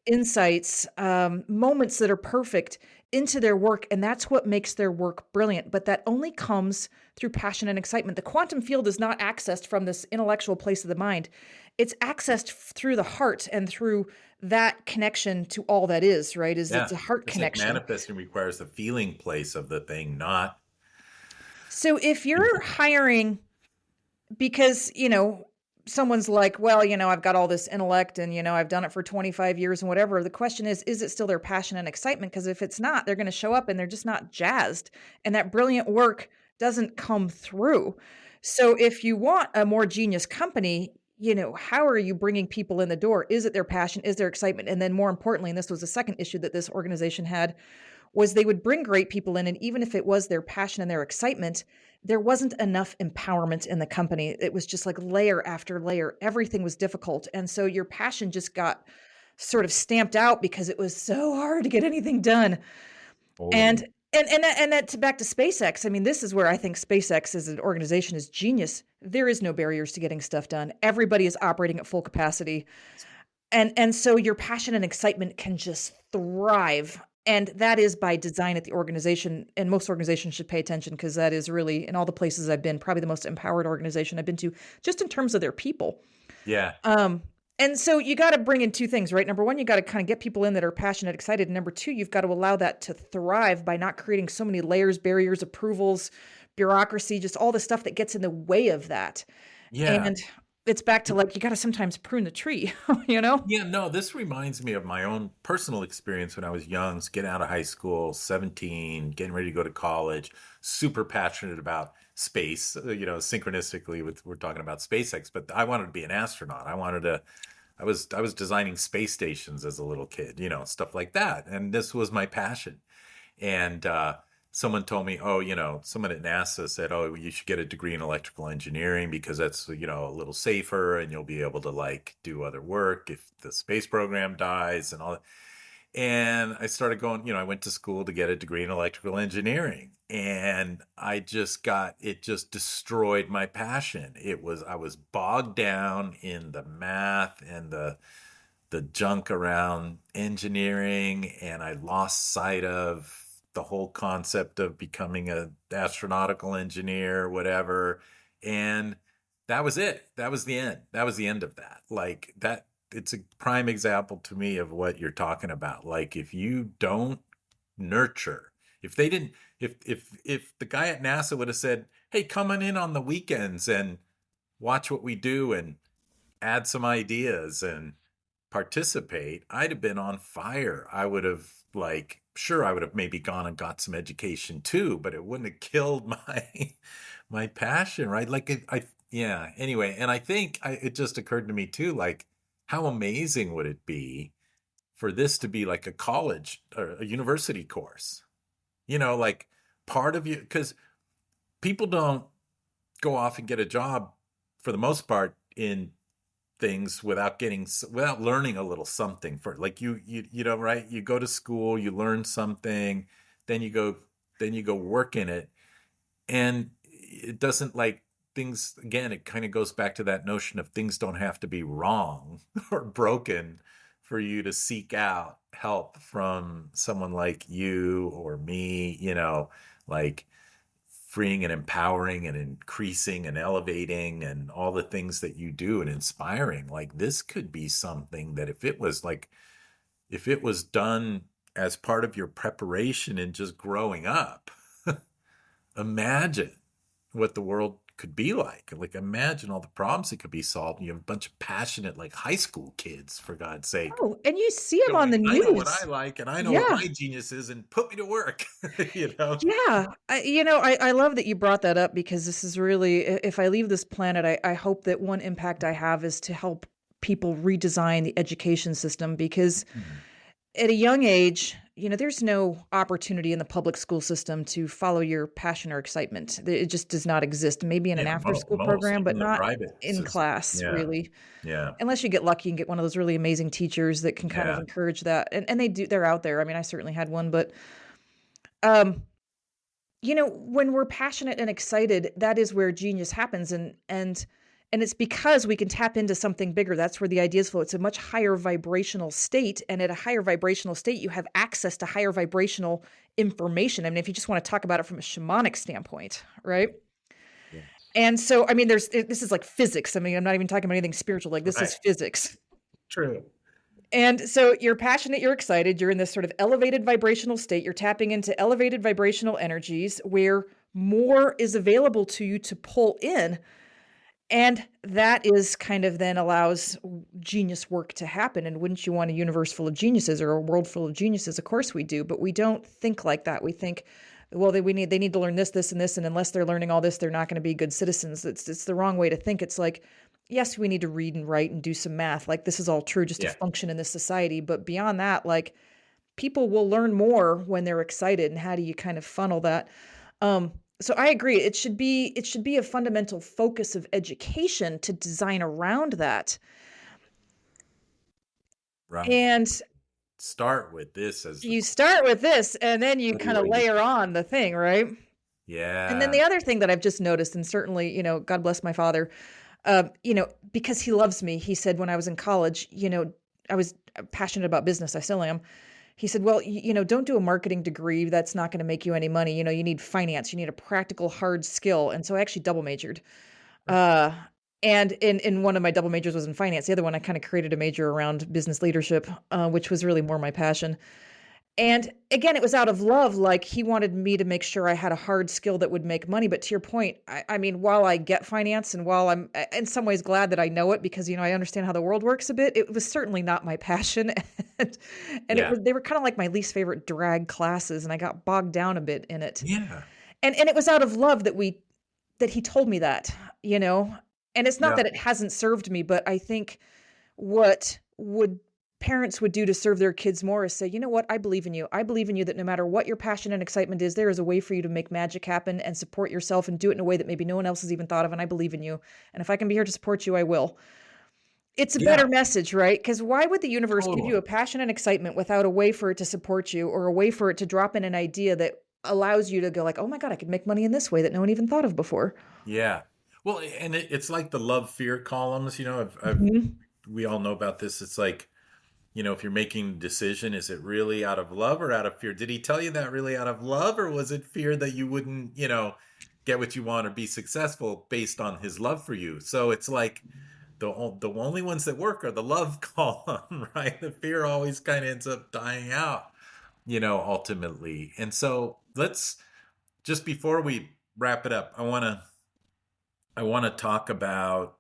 Speaker 2: insights, moments that are perfect into their work, and that's what makes their work brilliant. But that only comes through passion and excitement. The quantum field is not accessed from this intellectual place of the mind. It's accessed through the heart and through that connection to all that is, right? Is it's
Speaker 1: Yeah.
Speaker 2: a heart
Speaker 1: It's like
Speaker 2: connection.
Speaker 1: manifesting requires the feeling place of the thing, not.
Speaker 2: So if you're hiring because, someone's like, well, I've got all this intellect and, I've done it for 25 years and whatever. The question is it still their passion and excitement? Because if it's not, they're going to show up and they're just not jazzed. And that brilliant work doesn't come through. So if you want a more genius company, how are you bringing people in the door? Is it their passion? Is their excitement? And then more importantly, and this was the second issue that this organization had, was they would bring great people in, and even if it was their passion and their excitement, there wasn't enough empowerment in the company. It was just like layer after layer. Everything was difficult. And so your passion just got sort of stamped out because it was so hard to get anything done. And
Speaker 1: Totally.
Speaker 2: and that's back to SpaceX. I mean, this is where I think SpaceX as an organization is genius. There is no barriers to getting stuff done. Everybody is operating at full capacity. And so your passion and excitement can just thrive. And that is by design at the organization. And most organizations should pay attention because that is really, in all the places I've been, probably the most empowered organization I've been to, just in terms of their people.
Speaker 1: Yeah.
Speaker 2: Um, and so you got to bring in two things, right? Number one, you got to kind of get people in that are passionate, excited. And number two, you've got to allow that to thrive by not creating so many layers, barriers, approvals, bureaucracy, just all the stuff that gets in the way of that.
Speaker 1: Yeah.
Speaker 2: And it's back to like, you got to sometimes prune the tree, you know?
Speaker 1: Yeah, no, this reminds me of my own personal experience when I was young, getting out of high school, 17, getting ready to go to college, super passionate about space, synchronistically with we're talking about SpaceX, but I wanted to be an astronaut. I was designing space stations as a little kid, stuff like that. And this was my passion. And someone told me, oh, someone at NASA said, oh, you should get a degree in electrical engineering because that's, a little safer and you'll be able to like do other work if the space program dies and all that. And I started going, I went to school to get a degree in electrical engineering. And it just destroyed my passion. I was bogged down in the math and the junk around engineering, and I lost sight of the whole concept of becoming an astronautical engineer, whatever. And that was it. That was the end. That was the end of that. Like that, it's a prime example to me of what you're talking about. Like if you don't nurture, if they didn't, if the guy at NASA would have said, "Hey, come on in on the weekends and watch what we do and add some ideas and participate," I'd have been on fire. I would have like sure I would have maybe gone and got some education too, but it wouldn't have killed my passion, right? Like yeah. Anyway, and I think it just occurred to me too, like how amazing would it be for this to be like a college or a university course? Like part of you, because people don't go off and get a job for the most part in things without learning a little something for like right, you go to school, you learn something, then you go work in it, and it doesn't like things again, it kind of goes back to that notion of things don't have to be wrong or broken for you to seek out help from someone like you or me, like freeing and empowering and increasing and elevating and all the things that you do and inspiring. Like this could be something that if it was done as part of your preparation and just growing up, imagine what the world could be like. Like imagine all the problems that could be solved. You have a bunch of passionate like high school kids, for God's sake,
Speaker 2: Oh, and you see them on
Speaker 1: going,
Speaker 2: the
Speaker 1: I know what
Speaker 2: news.
Speaker 1: I like and I know what
Speaker 2: Yeah.
Speaker 1: my genius is and put me to work. you know?
Speaker 2: Yeah. I love that you brought that up because this is really, if I leave this planet, I hope that one impact I have is to help people redesign the education system because at a young age, there's no opportunity in the public school system to follow your passion or excitement. It just does not exist. Maybe in an
Speaker 1: Yeah,
Speaker 2: after school
Speaker 1: most,
Speaker 2: program, but
Speaker 1: even the
Speaker 2: not
Speaker 1: private
Speaker 2: in
Speaker 1: system.
Speaker 2: class,
Speaker 1: Yeah,
Speaker 2: really.
Speaker 1: yeah,
Speaker 2: Unless you get lucky and get one of those really amazing teachers that can kind of
Speaker 1: yeah,
Speaker 2: encourage that. And they're out there. I mean, I certainly had one, but um, when we're passionate and excited, that is where genius happens. And it's because we can tap into something bigger. That's where the ideas flow. It's a much higher vibrational state. And at a higher vibrational state, you have access to higher vibrational information. I mean, if you just want to talk about it from a shamanic standpoint, right?
Speaker 1: yeah.
Speaker 2: And so, I mean, this is like physics. I mean, I'm not even talking about anything spiritual. Like, this
Speaker 1: Right.
Speaker 2: is physics.
Speaker 1: True.
Speaker 2: And so you're passionate, you're excited, you're in this sort of elevated vibrational state. You're tapping into elevated vibrational energies where more is available to you to pull in. And that is kind of then allows genius work to happen. And wouldn't you want a universe full of geniuses or a world full of geniuses? Of course we do, but we don't think like that. We think, well, they need to learn this, this, and this, and unless they're learning all this, they're not going to be good citizens. It's the wrong way to think. It's like, yes, we need to read and write and do some math. Like, this is all true just to
Speaker 1: Yeah.
Speaker 2: function in this society. But beyond that, like, people will learn more when they're excited. And how do you kind of funnel that? So I agree. It should be a fundamental focus of education to design around that.
Speaker 1: Right.
Speaker 2: And
Speaker 1: Start with this as the
Speaker 2: you start with this, and then you kind of
Speaker 1: core.
Speaker 2: layer on the thing, right? And then
Speaker 1: Yeah.
Speaker 2: the other thing that I've just noticed, and certainly, God bless my father, because he loves me, he said when I was in college, I was passionate about business. I still am. He said, well, don't do a marketing degree. That's not going to make you any money. You need finance. You need a practical, hard skill. And so I actually double majored. Uh, and in one of my double majors was in finance. The other one, I kind of created a major around business leadership, which was really more my passion. And again, it was out of love. Like, he wanted me to make sure I had a hard skill that would make money. But to your point, I mean, while I get finance and while I'm in some ways glad that I know it because, I understand how the world works a bit, it was certainly not my passion. And
Speaker 1: Yeah.
Speaker 2: they were kind of like my least favorite drag classes. And I got bogged down a bit in it.
Speaker 1: Yeah.
Speaker 2: And it was out of love that he told me that. And it's not
Speaker 1: Yeah.
Speaker 2: that it hasn't served me, but I think what would parents would do to serve their kids more is say, you know what, I believe in you. I believe in you that no matter what your passion and excitement is, there is a way for you to make magic happen and support yourself and do it in a way that maybe no one else has even thought of. And I believe in you. And if I can be here to support you, I will. It's a
Speaker 1: Yeah.
Speaker 2: better message, right? Because why would the universe give you
Speaker 1: Totally.
Speaker 2: a passion and excitement without a way for it to support you or a way for it to drop in an idea that allows you to go like, oh my God, I could make money in this way that no one even thought of before.
Speaker 1: Yeah. Well, and it's like the love fear columns,
Speaker 2: Mhm.
Speaker 1: we all know about this. It's like, if you're making a decision, is it really out of love or out of fear? Did he tell you that really out of love, or was it fear that you wouldn't, get what you want or be successful based on his love for you? So it's like the only ones that work are the love column, right? The fear always kind of ends up dying out, ultimately. And so let's just before we wrap it up, I want to talk about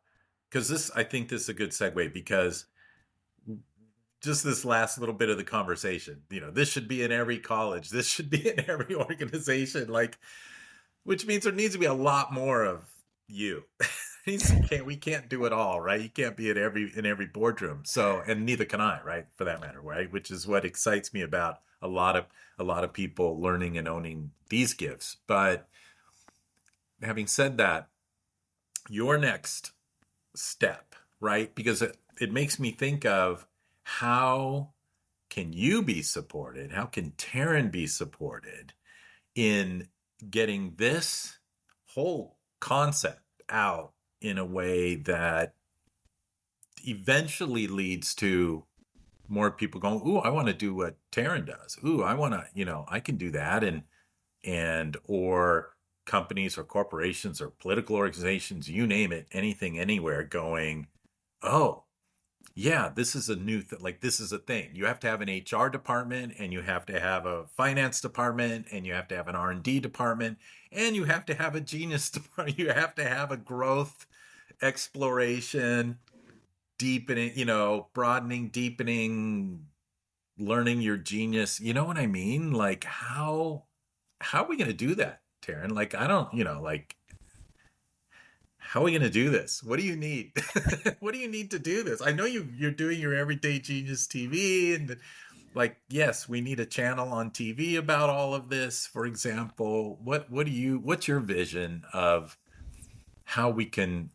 Speaker 1: because I think this is a good segue because just this last little bit of the conversation, this should be in every college, this should be in every organization, like, which means there needs to be a lot more of you. We can't do it all, right? You can't be in every boardroom. So, and neither can I, right? For that matter, right? Which is what excites me about a lot of people learning and owning these gifts. But having said that, your next step, right? Because it makes me think of how can you be supported? How can Taryn be supported in getting this whole concept out in a way that eventually leads to more people going, ooh, I want to do what Taryn does. Ooh, I want to, I can do that. Or companies or corporations or political organizations, you name it, anything, anywhere going, oh, yeah, this is a new thing. Like, this is a thing. You have to have an HR department, and you have to have a finance department, and you have to have an R&D department, and you have to have a genius department. You have to have a growth, exploration, deepening, broadening, deepening, learning your genius. You know what I mean? Like, how are we going to do that, Taryn? Like, I don't, like, how are we going to do this? What do you need? What do you need to do this? I know you're doing your Everyday Genius TV, and Like, yes, we need a channel on TV about all of this, for example. What's your vision of how we can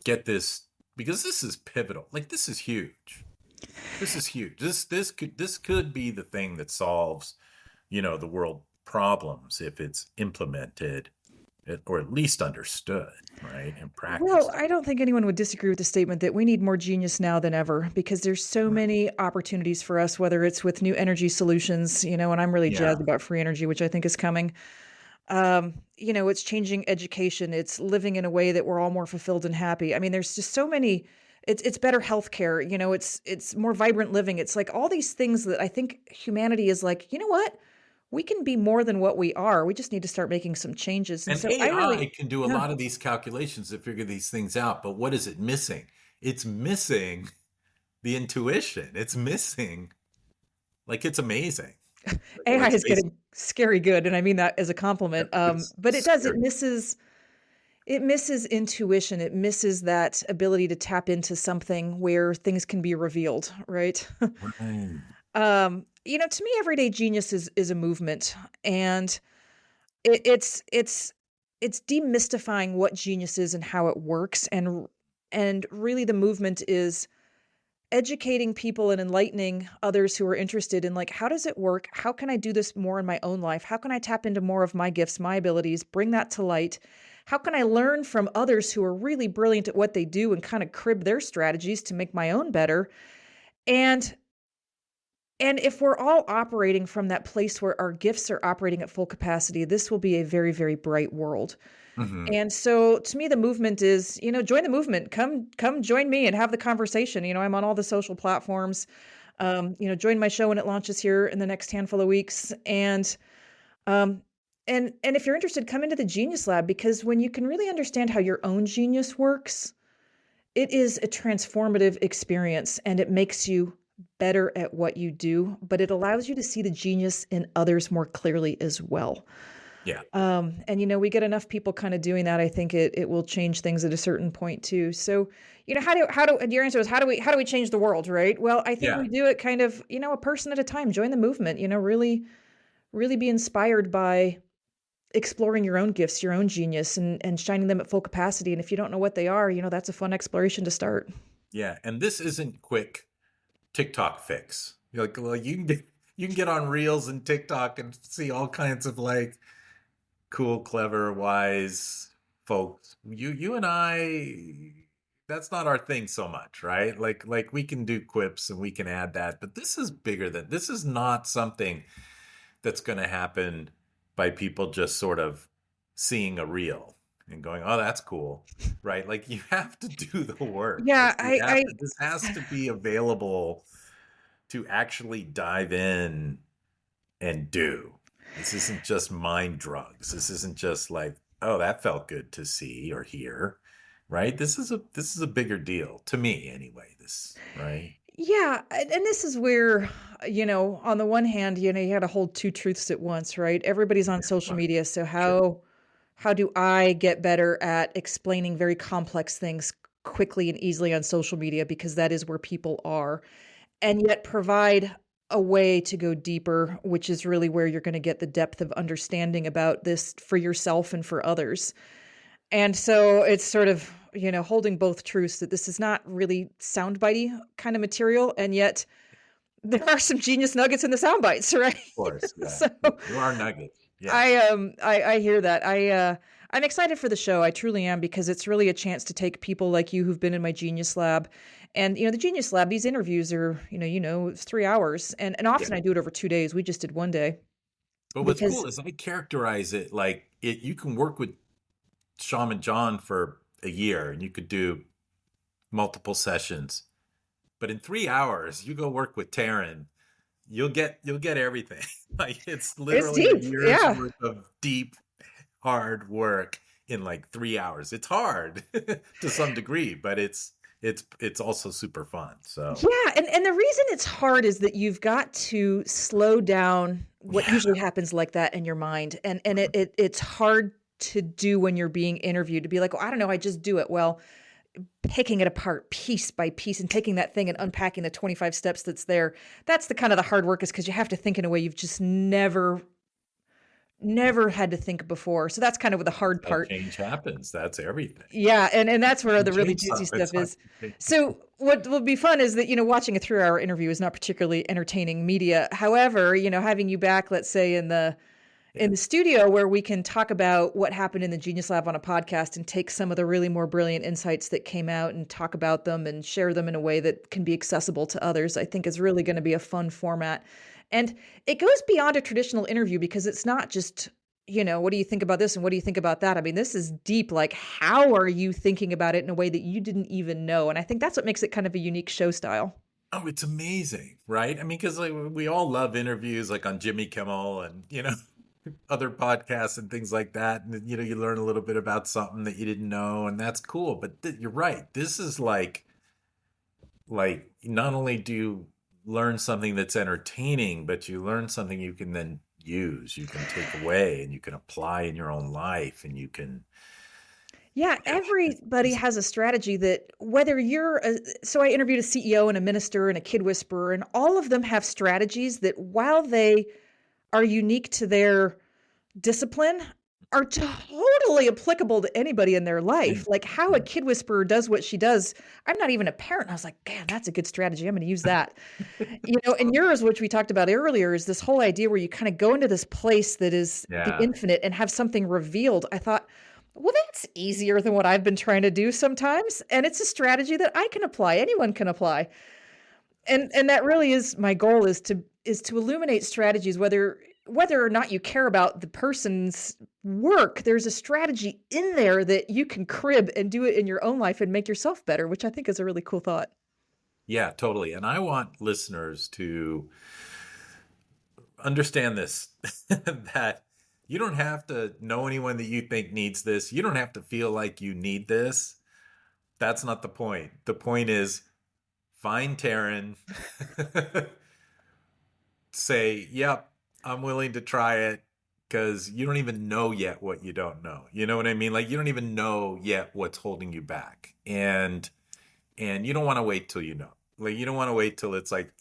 Speaker 1: get this, because this is pivotal. Like, this is huge. This is huge. This could be the thing that solves, the world problems if it's implemented, or at least understood, right? And
Speaker 2: Well,
Speaker 1: practiced.
Speaker 2: I don't think anyone would disagree with the statement that we need more genius now than ever because there's so
Speaker 1: Right.
Speaker 2: many opportunities for us, whether it's with new energy solutions, and I'm really
Speaker 1: Yeah.
Speaker 2: jazzed about free energy, which I think is coming. It's changing education. It's living in a way that we're all more fulfilled and happy. I mean, there's just so many. It's better healthcare. It's more vibrant living. It's like all these things that I think humanity is like. You know what? We can be more than what we are. We just need to start making some changes. And
Speaker 1: And
Speaker 2: so I
Speaker 1: AI
Speaker 2: really,
Speaker 1: can do a
Speaker 2: yeah.
Speaker 1: lot of these calculations to figure these things out, but what is it missing? It's missing the intuition. It's missing, like, it's amazing.
Speaker 2: AI
Speaker 1: Like
Speaker 2: is
Speaker 1: space.
Speaker 2: getting scary good, and I mean that as a compliment.
Speaker 1: It's
Speaker 2: But it does. It
Speaker 1: scary.
Speaker 2: misses. It misses intuition. It misses that ability to tap into something where things can be revealed, right?
Speaker 1: Right.
Speaker 2: To me, everyday genius is a movement, and it's demystifying what genius is and how it works, and really the movement is educating people and enlightening others who are interested in like how does it work? How can I do this more in my own life? How can I tap into more of my gifts, my abilities, bring that to light? How can I learn from others who are really brilliant at what they do and kind of crib their strategies to make my own better? And and if we're all operating from that place where our gifts are operating at full capacity, this will be a very, very bright world.
Speaker 1: Hmm.
Speaker 2: And so to me, the movement is, join the movement. Come join me and have the conversation. I'm on all the social platforms. Join my show when it launches here in the next handful of weeks. Um, and if you're interested, come into the Genius Lab because when you can really understand how your own genius works, it is a transformative experience and it makes you better at what you do, but it allows you to see the genius in others more clearly as well.
Speaker 1: Yeah.
Speaker 2: And we get enough people kind of doing that. I think it will change things at a certain point too. So, how do and your answer was how do we change the world, right? Well, I think
Speaker 1: Yeah.
Speaker 2: we do it kind of, a person at a time. Join the movement, really be inspired by exploring your own gifts, your own genius and shining them at full capacity. And if you don't know what they are, that's a fun exploration to start.
Speaker 1: Yeah. And this isn't quick TikTok fix. You're like, well, you can get on Reels and TikTok and see all kinds of, like, cool, clever, wise folks. You and I, that's not our thing so much, right? Like we can do quips and we can add that, but this is bigger than this is not something that's going to happen by people just sort of seeing a reel and going, "Oh, that's cool." Right? Like, you have to do the work. Like,
Speaker 2: Yeah,
Speaker 1: you have to this has to be available to actually dive in and do. This isn't just mind drugs. This isn't just like, oh, that felt good to see or hear, right? This is a bigger deal to me anyway, this, right?
Speaker 2: yeah, and this is where, on the one hand, you got to hold two truths at once, right? Everybody's on
Speaker 1: Yeah,
Speaker 2: social
Speaker 1: right.
Speaker 2: media, so
Speaker 1: Sure.
Speaker 2: how do I get better at explaining very complex things quickly and easily on social media because that is where people are, and yet provide a way to go deeper, which is really where you're going to get the depth of understanding about this for yourself and for others. And so it's sort of, holding both truths that this is not really soundbitey kind of material, and yet there are some genius nuggets in the sound bites, right?
Speaker 1: Of course, yeah.
Speaker 2: So
Speaker 1: There are nuggets. Yeah.
Speaker 2: I hear that. I'm excited for the show. I truly am because it's really a chance to take people like you who've been in my Genius Lab. And the Genius Lab, these interviews are, it's 3 hours. And
Speaker 1: Yeah.
Speaker 2: often I do it over 2 days. We just did one day
Speaker 1: But what's
Speaker 2: because
Speaker 1: cool is I characterize it like you can work with Shaman John for a year and you could do multiple sessions. But in 3 hours, you go work with Taryn, you'll get everything. Like, it's
Speaker 2: it's
Speaker 1: literally a
Speaker 2: deep.
Speaker 1: year's
Speaker 2: Yeah.
Speaker 1: worth of deep, hard work in like 3 hours. It's hard to some degree, but it's also super fun. So
Speaker 2: Yeah, and the reason it's hard is that you've got to slow down what
Speaker 1: yeah,
Speaker 2: usually happens like that in your mind, and it's hard to do when you're being interviewed to be like, well, I don't know, I just do it. Well, picking it apart piece by piece and taking that thing and unpacking the 25 steps that's there. That's the kind of the hard work, is because you have to think in a way you've just never had to think before. So that's kind of the hard
Speaker 1: How
Speaker 2: part.
Speaker 1: change happens. That's everything.
Speaker 2: Yeah, and that's where
Speaker 1: You
Speaker 2: the really
Speaker 1: change
Speaker 2: juicy
Speaker 1: something. It's
Speaker 2: stuff
Speaker 1: hard
Speaker 2: is.
Speaker 1: to change.
Speaker 2: So what will be fun is that, watching a 3-hour interview is not particularly entertaining media. However, having you back, let's say in
Speaker 1: Yeah.
Speaker 2: the studio, where we can talk about what happened in the Genius Lab on a podcast and take some of the really more brilliant insights that came out and talk about them and share them in a way that can be accessible to others, I think is really going to be a fun format. And it goes beyond a traditional interview, because it's not just, what do you think about this and what do you think about that? I mean, this is deep. Like, how are you thinking about it in a way that you didn't even know? And I think that's what makes it kind of a unique show style.
Speaker 1: Oh, it's amazing, right? I mean, because like we all love interviews, like on Jimmy Kimmel and other podcasts and things like that, and you learn a little bit about something that you didn't know, and that's cool. But you're right. This is like not only do you learn something that's entertaining, but you learn something you can then use, you can take away, and you can apply in your own life, and you can.
Speaker 2: Yeah, everybody
Speaker 1: It's,
Speaker 2: has a strategy that, whether so I interviewed a CEO and a minister and a kid whisperer, and all of them have strategies that, while they are unique to their discipline, are totally applicable to anybody in their
Speaker 1: yeah,
Speaker 2: life. Like, how a
Speaker 1: yeah.
Speaker 2: kid whisperer does what she does. I'm not even a parent. I was like, damn, that's a good strategy. I'm going to use that. And yours, which we talked about earlier, is this whole idea where you kind of go into this place that is the
Speaker 1: Yeah.
Speaker 2: infinite and have something revealed. I thought, well, that's easier than what I've been trying to do sometimes. And it's a strategy that I can apply. Anyone can apply. And that really is my goal, is to illuminate strategies, whether or not you care about the person's work. There's a strategy in there that you can crib and do it in your own life and make yourself better, which I think is a really cool thought.
Speaker 1: Yeah, totally. And I want listeners to understand this that you don't have to know anyone that you think needs this. You don't have to feel like you need this. That's not the point. The point is find Taryn, say, yep, I'm willing to try it, because you don't even know yet what you don't know. You know what I mean? Like, you don't even know yet what's holding you back. And you don't want to wait till you know. Like, you don't want to wait till it's like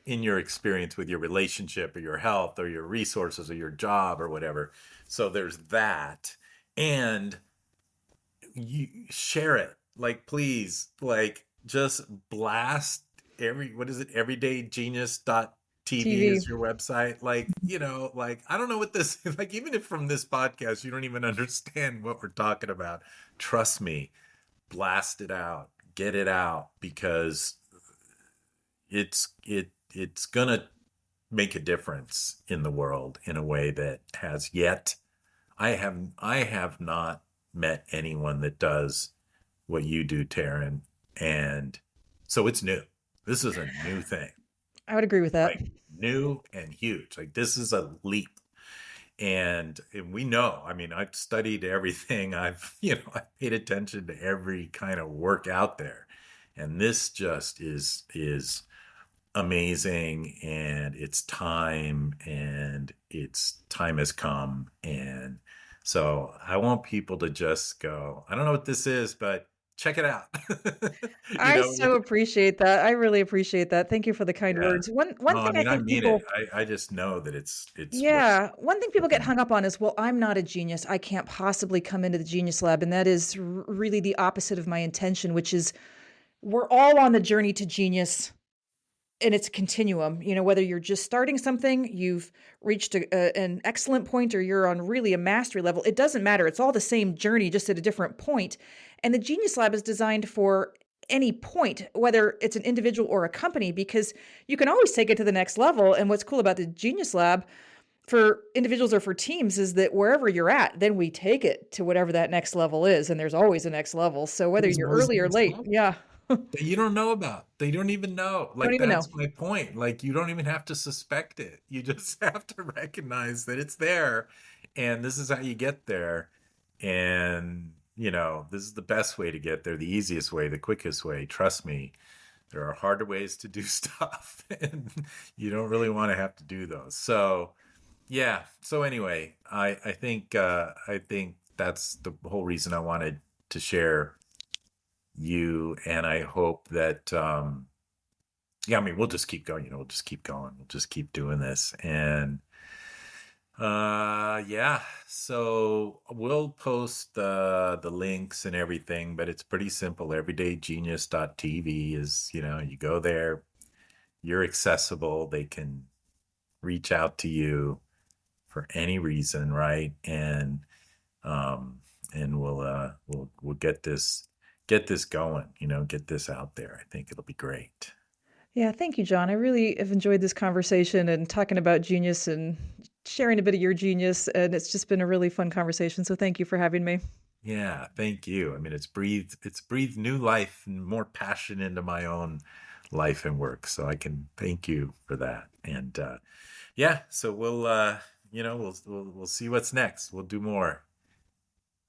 Speaker 1: in your experience with your relationship or your health or your resources or your job or whatever. So there's that. And you share it. Like, please, like, just blast what is it? Everydaygenius.tv
Speaker 2: TV.
Speaker 1: is your website. Like, like, I don't know what this like, even if from this podcast you don't even understand what we're talking about, trust me, blast it out, get it out, because it's gonna make a difference in the world in a way that has yet. I have not met anyone that does what you do, Taryn, and so it's new. This is a new thing,
Speaker 2: I would agree with that.
Speaker 1: like new and huge. Like, this is a leap, and we know. I mean, I've studied everything. I've paid attention to every kind of work out there, and this just is amazing, and it's time has come. And so I want people to just go, I don't know what this is, but check it out. you
Speaker 2: I
Speaker 1: know
Speaker 2: so appreciate that. I really appreciate that. Thank you for the kind
Speaker 1: yeah.
Speaker 2: words. One
Speaker 1: No, I
Speaker 2: thing I
Speaker 1: mean, I
Speaker 2: think
Speaker 1: mean it.
Speaker 2: people
Speaker 1: I just know that it's what's
Speaker 2: Yeah, one thing people get
Speaker 1: looking.
Speaker 2: hung up on is, well, I'm not a genius. I can't possibly come into the Genius Lab. And that is really the opposite of my intention, which is, we're all on the journey to genius, and it's a continuum. Whether you're just starting something, you've reached an excellent point, or you're on really a mastery level, it doesn't matter. It's all the same journey, just at a different point. And the Genius Lab is designed for any point, whether it's an individual or a company, because you can always take it to the next level. And what's cool about the Genius Lab for individuals or for teams is that wherever you're at, then we take it to whatever that next level is. And there's always a next level. So whether
Speaker 1: There's
Speaker 2: you're
Speaker 1: always the
Speaker 2: early or
Speaker 1: next
Speaker 2: late,
Speaker 1: level
Speaker 2: yeah,
Speaker 1: that you don't know about. They don't even know.
Speaker 2: don't
Speaker 1: Like,
Speaker 2: even know.
Speaker 1: that's my point. Like, you don't even have to suspect it. You just have to recognize that it's there, and this is how you get there. And, this is the best way to get there, the easiest way, the quickest way. Trust me, there are harder ways to do stuff, and you don't really want to have to do those. So, yeah. So anyway, I think that's the whole reason I wanted to share you, and I hope that yeah, I mean, we'll just keep going. We'll just keep going. We'll just keep doing this, and yeah. So we'll post the links and everything, but it's pretty simple. Everydaygenius.tv is, you go there, you're accessible. They can reach out to you for any reason, right? Um, and we'll get this going. Get this out there. I think it'll be great.
Speaker 2: Yeah, thank you, John. I really have enjoyed this conversation and talking about genius and sharing a bit of your genius. And it's just been a really fun conversation. So thank you for having me.
Speaker 1: Yeah, thank you. I mean, it's breathed new life and more passion into my own life and work. So I can thank you for that. And yeah, so we'll see what's next. We'll do more,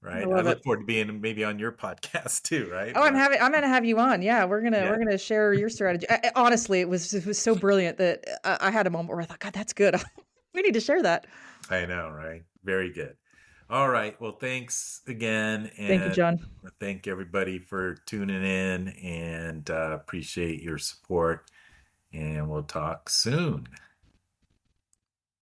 Speaker 2: I
Speaker 1: right? I
Speaker 2: love it.
Speaker 1: look forward to being maybe on your podcast too, right?
Speaker 2: Oh, I'm gonna have you on. Yeah, we're
Speaker 1: Yeah,
Speaker 2: gonna share your strategy. Honestly, it was so brilliant that I had a moment where I thought, God, that's good. We need to share that.
Speaker 1: I know, right? Very good. All right. Well, thanks again,
Speaker 2: Thank you,
Speaker 1: and
Speaker 2: John.
Speaker 1: thank everybody for tuning in, and appreciate your support. And we'll talk soon.